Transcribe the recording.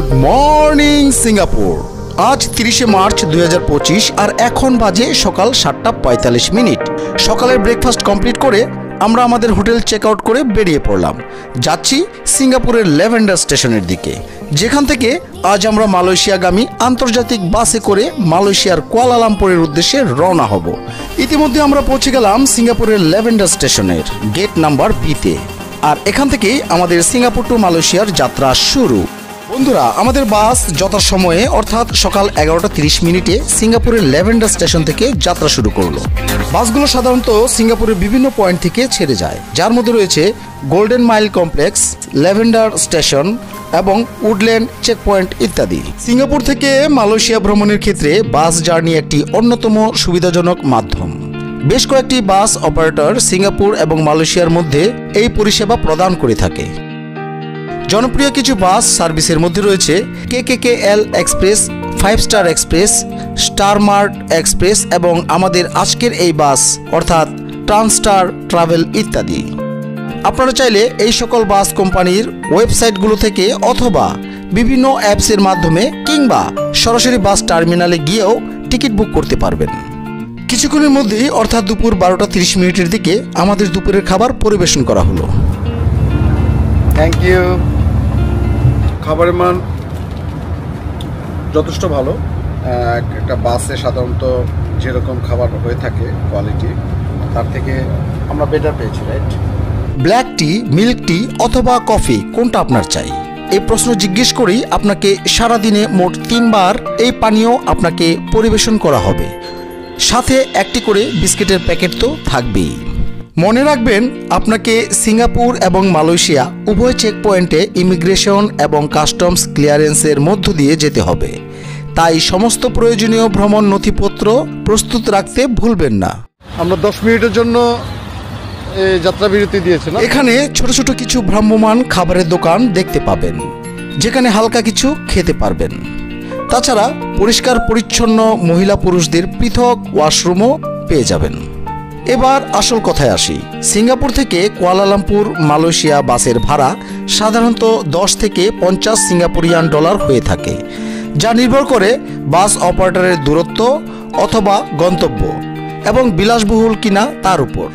Good morning Singapore. আজ 30শে March 2025 আর এখন বাজে সকাল 7:45। সকালের ব্রেকফাস্ট কমপ্লিট করে আমরা আমাদের হোটেল চেক আউট করে বেরিয়ে পড়লাম। যাচ্ছি সিঙ্গাপুরের ল্যাভেন্ডার স্টেশনের দিকে, যেখান থেকে আজ আমরা মালয়েশিয়াগামী আন্তর্জাতিক বাসে করে মালয়েশিয়ার কুয়ালালামপুরের উদ্দেশ্যে রওনা হব। ইতিমধ্যে আমরা পৌঁছে গেলাম সিঙ্গাপুরের ল্যাভেন্ডার স্টেশনের গেট নাম্বার বিতে, আর এখান থেকেই আমাদের সিঙ্গাপুর টু মালয়েশিয়ার যাত্রা শুরু। বন্ধুরা, আমাদের বাস যথাসময়ে অর্থাৎ সকাল 11:30 সিঙ্গাপুরের ল্যাভেন্ডার স্টেশন থেকে যাত্রা শুরু করলো। বাসগুলো সাধারণত সিঙ্গাপুরের বিভিন্ন পয়েন্ট থেকে ছেড়ে যায়, যার মধ্যে রয়েছে golden mile complex, lavender station এবং উডল্যান্ড চেক পয়েন্ট ইত্যাদি। সিঙ্গাপুর থেকে মালয়েশিয়া ভ্রমণের ক্ষেত্রে বাস জার্নি একটি অন্যতম সুবিধাজনক মাধ্যম। বেশ কয়েকটি বাস অপারেটর সিঙ্গাপুর এবং মালয়েশিয়ার মধ্যে এই পরিষেবা প্রদান করে থাকে। জনপ্রিয় কিছু বাস সার্ভিসের মধ্যে রয়েছে KKKL express, 5 star express, Starmart express এবং আমাদের আজকের এই বাস অর্থাৎ ট্রান্সস্টার ট্রাভেল ইত্যাদি। আপনারা চাইলে এই সকল বাস কোম্পানির ওয়েবসাইটগুলো থেকে অথবা বিভিন্ন অ্যাপসের মাধ্যমে কিংবা সরাসরি বাস টার্মিনালে গিয়েও টিকিট বুক করতে পারবেন। কিছুক্ষণের মধ্যেই অর্থাৎ দুপুর 12:30 দিকে আমাদের দুপুরের খাবার পরিবেশন করা হলো। Thank you. খাবারের মান যথেষ্ট ভালো। একটা বাসে সাধারণত যেরকম খাবার হয়ে থাকে কোয়ালিটি, তার থেকে আমরা বেটার পেয়েছি, রাইট? ব্ল্যাক টি, মিল্ক টি অথবা কফি কোনটা আপনার চাই? এই প্রশ্ন জিজ্ঞেস করেই আপনাকে সারাদিনে মোট 3 বার এই পানীয় আপনাকে পরিবেশন করা হবে। সাথে একটি করে বিস্কিটের প্যাকেট তো থাকবেই। মনে রাখবেন, আপনাকে সিঙ্গাপুর এবং মালয়েশিয়া উভয় চেক পয়েন্টে ইমিগ্রেশন এবং কাস্টমস ক্লিয়ারেন্সের মধ্য দিয়ে যেতে হবে, তাই সমস্ত প্রয়োজনীয় ভ্রমণ নথিপত্র প্রস্তুত রাখতে ভুলবেন না। আমরা 10 মিনিটের জন্য যাত্রা বিরতি দিয়েছি। এখানে ছোট ছোট কিছু ভ্রাম্যমান খাবারের দোকান দেখতে পাবেন, যেখানে হালকা কিছু খেতে পারবেন। তাছাড়া পরিষ্কার পরিচ্ছন্ন মহিলা পুরুষদের পৃথক ওয়াশরুমও পেয়ে যাবেন। এবার আসল কথায় আসি। সিঙ্গাপুর থেকে কুয়ালালামপুর মালয়েশিয়া বাসের ভাড়া সাধারণত 10 থেকে 50 সিঙ্গাপুরিয়ান ডলার হয়ে থাকে, যা নির্ভর করে বাস অপারেটরের দূরত্ব অথবা গন্তব্য এবং বিলাসবহুল কিনা তার উপর।